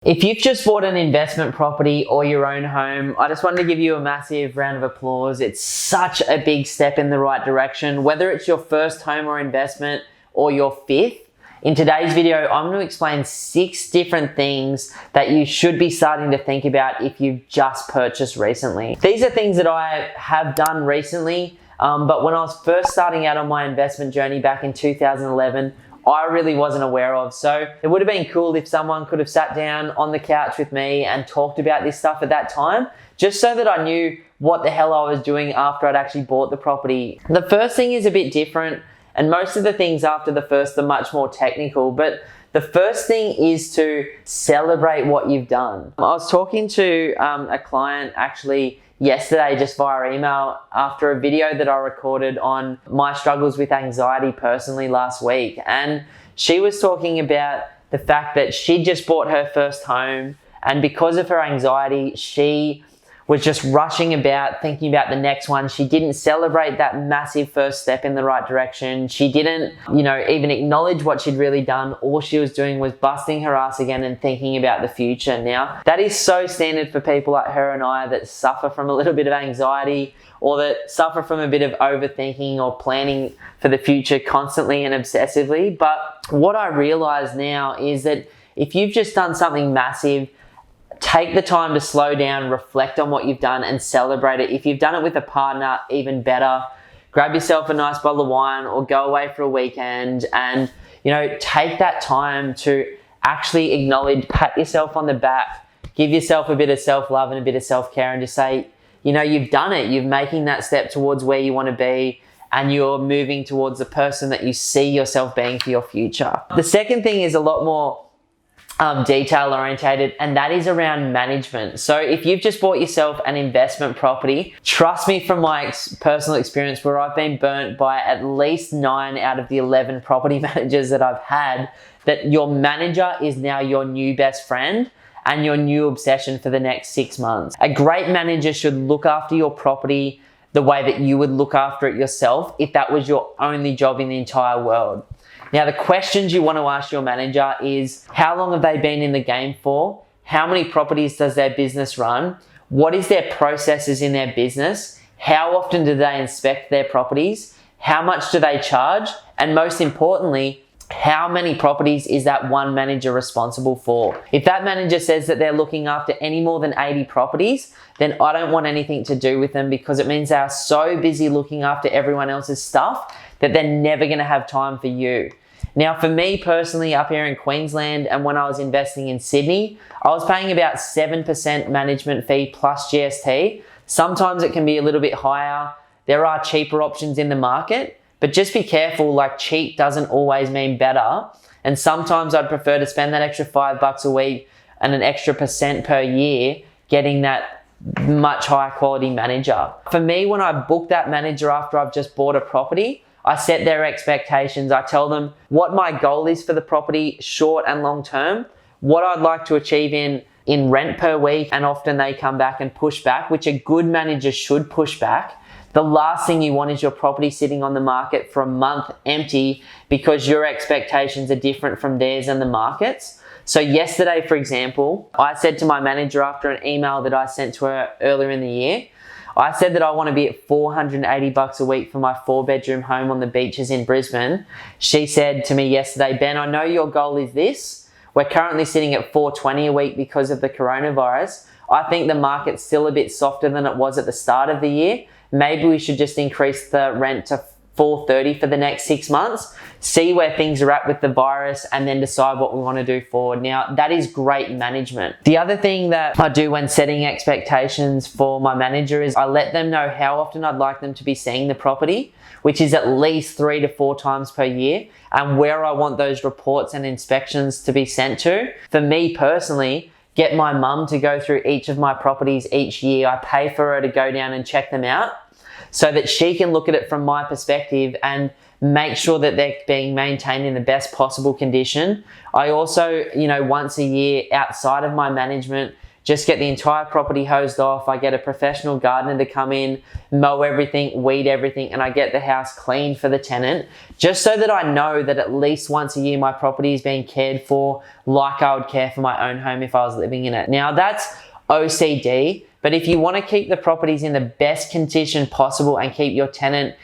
If you've just bought an investment property or your own home, I just wanted to give you a massive round of applause. It's such a big step in the right direction, whether it's your first home or investment or your fifth. In today's video, I'm going to explain 6 different things that you should be starting to think about if you've just purchased recently. These are things that I have done recently, but when I was first starting out on my investment journey back in 2011, I really wasn't aware of. So it would have been cool if someone could have sat down on the couch with me and talked about this stuff at that time, just so that I knew what the hell I was doing after I'd actually bought the property. The first thing is a bit different, and most of the things after the first are much more technical, but the first thing is to celebrate what you've done. I was talking to a client actually yesterday just via email after a video that I recorded on my struggles with anxiety personally last week. And she was talking about the fact that she just bought her first home, and because of her anxiety, she was just rushing about thinking about the next one. She didn't celebrate that massive first step in the right direction. She didn't, even acknowledge what she'd really done. All she was doing was busting her ass again and thinking about the future. Now, that is so standard for people like her and I that suffer from a little bit of anxiety, or that suffer from a bit of overthinking or planning for the future constantly and obsessively. But what I realize now is that if you've just done something massive, take the time to slow down, reflect on what you've done, and celebrate it. If you've done it with a partner, even better. Grab yourself a nice bottle of wine or go away for a weekend and, take that time to actually acknowledge, pat yourself on the back, give yourself a bit of self-love and a bit of self-care, and just say, you've done it. You're making that step towards where you want to be, and you're moving towards the person that you see yourself being for your future. The second thing is a lot more detail orientated, and that is around management. So if you've just bought yourself an investment property, trust me from my personal experience, where I've been burnt by at least 9 out of the 11 property managers that I've had, that your manager is now your new best friend and your new obsession for the next 6 months. A great manager should look after your property the way that you would look after it yourself if that was your only job in the entire world. Now, the questions you want to ask your manager is, how long have they been in the game for? How many properties does their business run? What is their processes in their business? How often do they inspect their properties? How much do they charge? And most importantly, how many properties is that one manager responsible for? If that manager says that they're looking after any more than 80 properties, then I don't want anything to do with them, because it means they are so busy looking after everyone else's stuff that they're never going to have time for you. Now, for me personally, up here in Queensland, and when I was investing in Sydney, I was paying about 7% management fee plus GST. Sometimes it can be a little bit higher. There are cheaper options in the market, but just be careful, like cheap doesn't always mean better. And sometimes I'd prefer to spend that extra $5 a week and an extra % per year getting that much higher quality manager. For me, when I book that manager after I've just bought a property, I set their expectations. I tell them what my goal is for the property, short and long term, what I'd like to achieve in rent per week, and often they come back and push back, which a good manager should push back. The last thing you want is your property sitting on the market for a month empty because your expectations are different from theirs and the market's. So yesterday, for example, I said to my manager after an email that I sent to her earlier in the year, I said that I want to be at $480 a week for my 4-bedroom home on the beaches in Brisbane. She said to me yesterday, Ben, I know your goal is this. We're currently sitting at $420 a week because of the coronavirus. I think the market's still a bit softer than it was at the start of the year. Maybe we should just increase the rent to $430 for the next 6 months, see where things are at with the virus, and then decide what we want to do forward. Now, that is great management. The other thing that I do when setting expectations for my manager is I let them know how often I'd like them to be seeing the property, which is at least 3 to 4 times per year, and where I want those reports and inspections to be sent to. For me personally, get my mum to go through each of my properties each year. I pay for her to go down and check them out, so that she can look at it from my perspective and make sure that they're being maintained in the best possible condition. I also, once a year outside of my management, just get the entire property hosed off. I get a professional gardener to come in, mow everything, weed everything, and I get the house clean for the tenant, just so that I know that at least once a year my property is being cared for like I would care for my own home if I was living in it. Now that's OCD, but if you want to keep the properties in the best condition possible and keep your tenant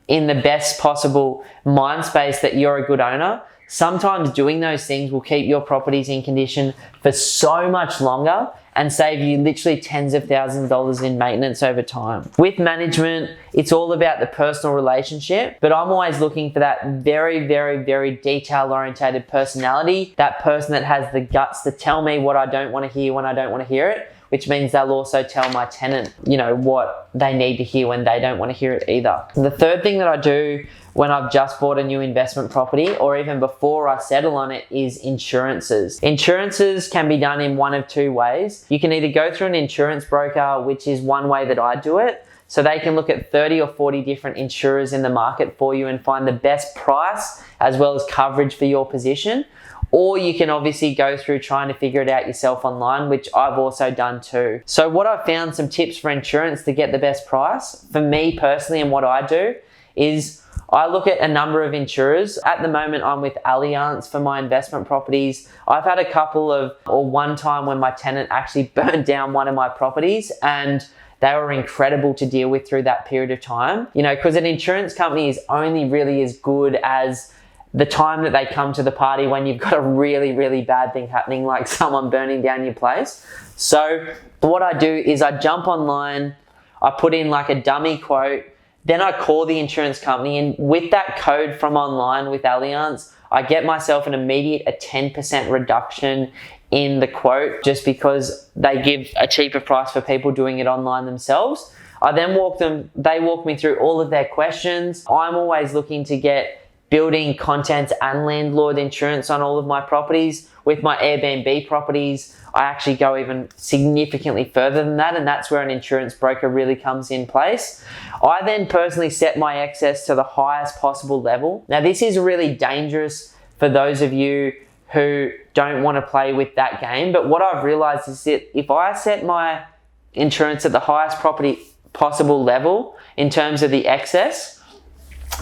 in the best possible mind space that you're a good owner, sometimes doing those things will keep your properties in condition for so much longer and save you literally tens of thousands of dollars in maintenance over time. With management, it's all about the personal relationship, but I'm always looking for that very, very, very detail-orientated personality, that person that has the guts to tell me what I don't want to hear when I don't want to hear it, which means they'll also tell my tenant, what they need to hear when they don't want to hear it either. The third thing that I do when I've just bought a new investment property, or even before I settle on it, is insurances. Insurances can be done in one of two ways. You can either go through an insurance broker, which is one way that I do it. So they can look at 30 or 40 different insurers in the market for you and find the best price as well as coverage for your position. Or you can obviously go through trying to figure it out yourself online, which I've also done too. So what I've found, some tips for insurance to get the best price, for me personally and what I do, is I look at a number of insurers. At the moment, I'm with Allianz for my investment properties. I've had one time when my tenant actually burned down one of my properties, and they were incredible to deal with through that period of time. Because an insurance company is only really as good as the time that they come to the party when you've got a really, really bad thing happening, like someone burning down your place. So what I do is I jump online, I put in like a dummy quote, then I call the insurance company, and with that code from online with Allianz, I get myself an immediate 10% reduction in the quote, just because they give a cheaper price for people doing it online themselves. They walk me through all of their questions. I'm always looking to get building, contents, and landlord insurance on all of my properties. With my Airbnb properties, I actually go even significantly further than that, and that's where an insurance broker really comes in place. I then personally set my excess to the highest possible level. Now, this is really dangerous for those of you who don't want to play with that game, but what I've realized is that if I set my insurance at the highest property possible level in terms of the excess,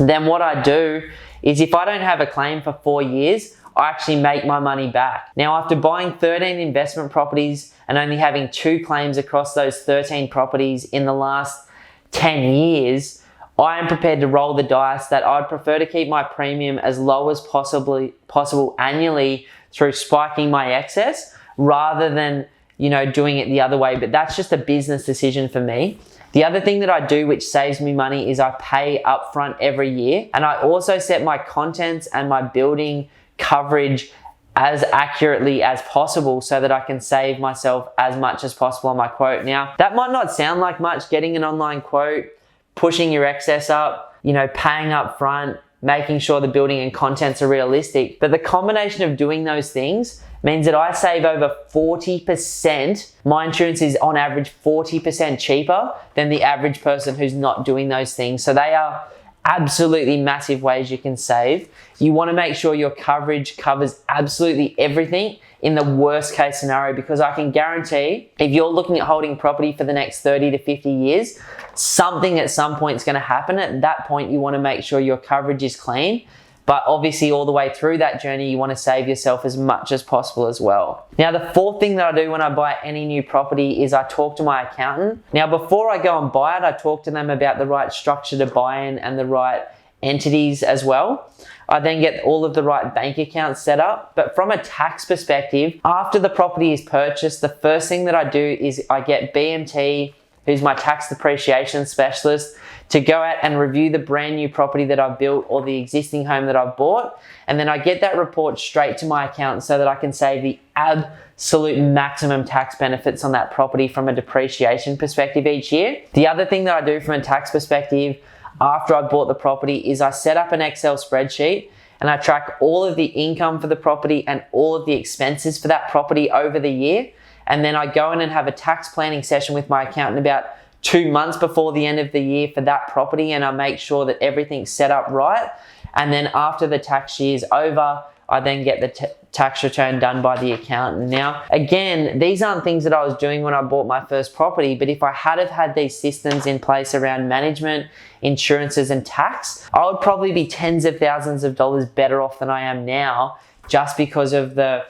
then what I do is if I don't have a claim for 4 years, I actually make my money back. Now, after buying 13 investment properties and only having 2 claims across those 13 properties in the last 10 years, I am prepared to roll the dice that I'd prefer to keep my premium as low as possible annually through spiking my excess rather than, doing it the other way. But that's just a business decision for me. The other thing that I do which saves me money is I pay upfront every year, and I also set my contents and my building coverage as accurately as possible so that I can save myself as much as possible on my quote. Now, that might not sound like much, getting an online quote, pushing your excess up, paying up front, making sure the building and contents are realistic. But the combination of doing those things means that I save over 40%. My insurance is on average 40% cheaper than the average person who's not doing those things. So they are absolutely massive ways you can save. You want to make sure your coverage covers absolutely everything in the worst case scenario, because I can guarantee if you're looking at holding property for the next 30 to 50 years, something at some point is going to happen. At that point, you want to make sure your coverage is clean. But obviously all the way through that journey, you want to save yourself as much as possible as well. Now, the fourth thing that I do when I buy any new property is I talk to my accountant. Now, before I go and buy it, I talk to them about the right structure to buy in and the right entities as well. I then get all of the right bank accounts set up. But from a tax perspective, after the property is purchased, the first thing that I do is I get BMT, who's my tax depreciation specialist, to go out and review the brand new property that I've built or the existing home that I've bought. And then I get that report straight to my accountant so that I can save the absolute maximum tax benefits on that property from a depreciation perspective each year. The other thing that I do from a tax perspective after I bought the property is I set up an Excel spreadsheet and I track all of the income for the property and all of the expenses for that property over the year. And then I go in and have a tax planning session with my accountant about 2 months before the end of the year for that property, and I make sure that everything's set up right. And then after the tax year's over, I then get the tax return done by the accountant. Now, again, these aren't things that I was doing when I bought my first property, but if I had have had these systems in place around management, insurances, and tax, I would probably be tens of thousands of dollars better off than I am now, just because of the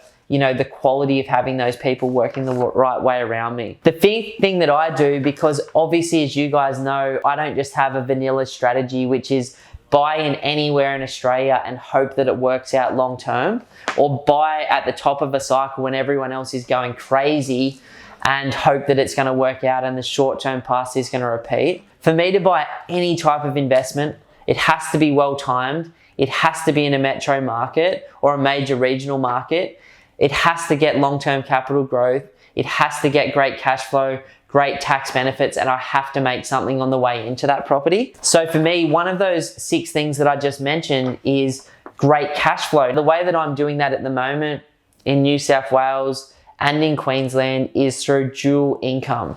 quality of having those people working the right way around me. The thing that I do, because obviously, as you guys know, I don't just have a vanilla strategy, which is buy in anywhere in Australia and hope that it works out long term, or buy at the top of a cycle when everyone else is going crazy and hope that it's going to work out and the short-term past is going to repeat. For me to buy any type of investment, it has to be well-timed. It has to be in a metro market or a major regional market. It has to get long-term capital growth. It has to get great cash flow, great tax benefits, and I have to make something on the way into that property. So for me, one of those 6 things that I just mentioned is great cash flow. The way that I'm doing that at the moment in New South Wales and in Queensland is through dual income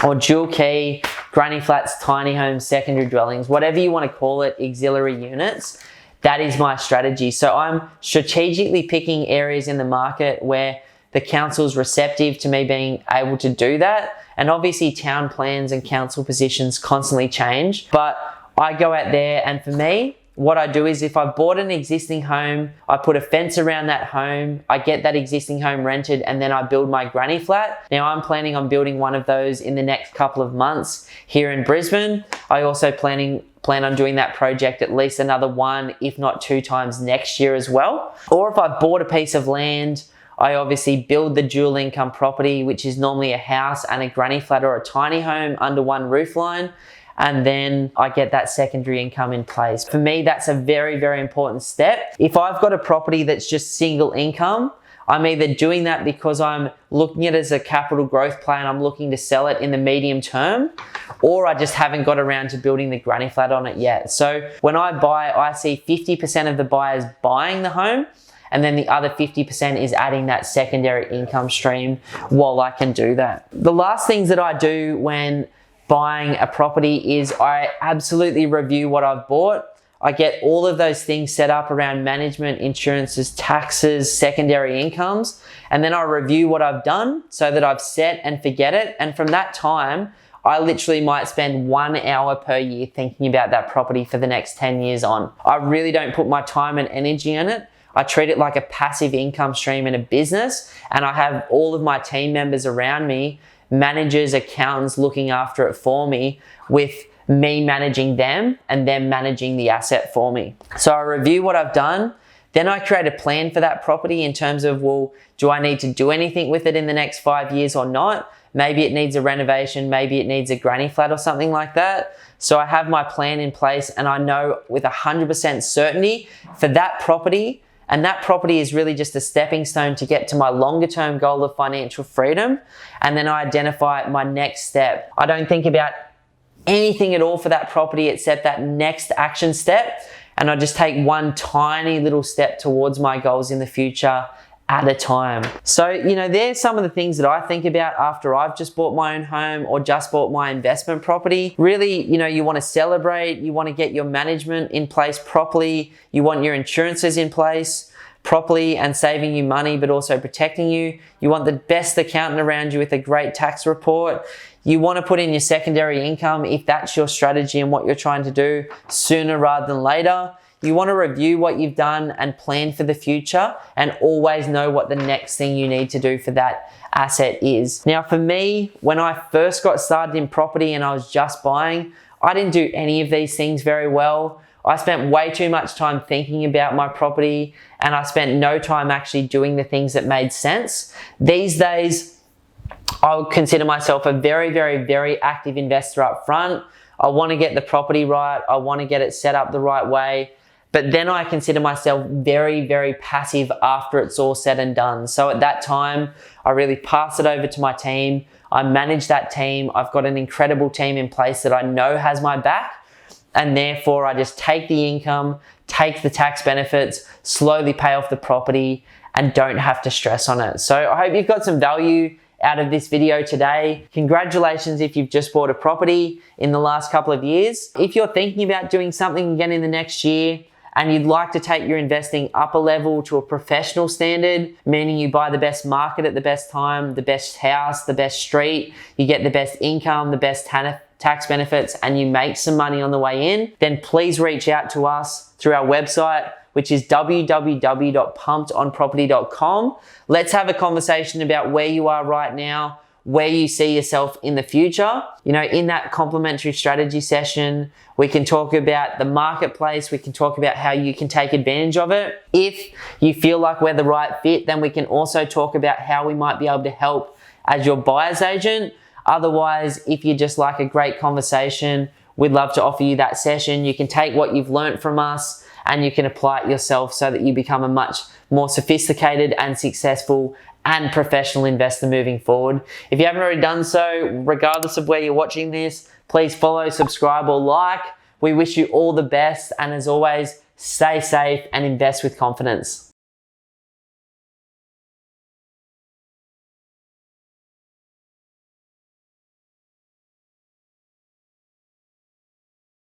or dual key, granny flats, tiny homes, secondary dwellings, whatever you want to call it, auxiliary units. That is my strategy. So I'm strategically picking areas in the market where the council's receptive to me being able to do that. And obviously town plans and council positions constantly change, but I go out there, and for me, what I do is if I've bought an existing home, I put a fence around that home, I get that existing home rented, and then I build my granny flat. Now I'm planning on building one of those in the next couple of months here in Brisbane. I also plan on doing that project at least another 1, if not 2 times next year as well. Or if I've bought a piece of land, I obviously build the dual income property, which is normally a house and a granny flat or a tiny home under one roof line. And then I get that secondary income in place. For me, that's a very, very important step. If I've got a property that's just single income, I'm either doing that because I'm looking at it as a capital growth plan, I'm looking to sell it in the medium term, or I just haven't got around to building the granny flat on it yet. So when I buy, I see 50% of the buyers buying the home, and then the other 50% is adding that secondary income stream while I can do that. The last things that I do when buying a property is I absolutely review what I've bought. I get all of those things set up around management, insurances, taxes, secondary incomes, and then I review what I've done so that I've set and forget it. And from that time, I literally might spend 1 hour per year thinking about that property for the next 10 years on. I really don't put my time and energy in it. I treat it like a passive income stream in a business, and I have all of my team members around me, managers, accountants looking after it for me, with me managing them and them managing the asset for me. So I review what I've done, then I create a plan for that property in terms of, well, do I need to do anything with it in the next 5 years or not? Maybe it needs a renovation, maybe it needs a granny flat or something like that. So I have my plan in place, and I know with 100% certainty for that property, and that property is really just a stepping stone to get to my longer term goal of financial freedom. And then I identify my next step. I don't think about anything at all for that property except that next action step. And I just take one tiny little step towards my goals in the future at a time. So, there's some of the things that I think about after I've just bought my own home or just bought my investment property. Really, you want to celebrate, you want to get your management in place properly, you want your insurances in place properly and saving you money, but also protecting you. You want the best accountant around you with a great tax report. You want to put in your secondary income if that's your strategy and what you're trying to do sooner rather than later. You want to review what you've done and plan for the future, and always know what the next thing you need to do for that asset is. Now, for me, when I first got started in property and I was just buying, I didn't do any of these things very well. I spent way too much time thinking about my property, and I spent no time actually doing the things that made sense. These days, I would consider myself a very, very, very active investor up front. I want to get the property right. I want to get it set up the right way. But then I consider myself very, very passive after it's all said and done. So at that time, I really pass it over to my team. I manage that team. I've got an incredible team in place that I know has my back. And therefore, I just take the income, take the tax benefits, slowly pay off the property, and don't have to stress on it. So I hope you've got some value out of this video today. Congratulations if you've just bought a property in the last couple of years. If you're thinking about doing something again in the next year, and you'd like to take your investing up a level to a professional standard, meaning you buy the best market at the best time, the best house, the best street, you get the best income, the best tax benefits, and you make some money on the way in, then please reach out to us through our website, which is www.pumpedonproperty.com. Let's have a conversation about where you are right now, where you see yourself in the future. You know, in that complimentary strategy session, we can talk about the marketplace. We can talk about how you can take advantage of it. If you feel like we're the right fit, then we can also talk about how we might be able to help as your buyer's agent. Otherwise, if you just like a great conversation, we'd love to offer you that session. You can take what you've learned from us and you can apply it yourself so that you become a much more sophisticated and successful and professional investor moving forward. If you haven't already done so, regardless of where you're watching this, please follow, subscribe, or like. We wish you all the best, and as always, stay safe and invest with confidence.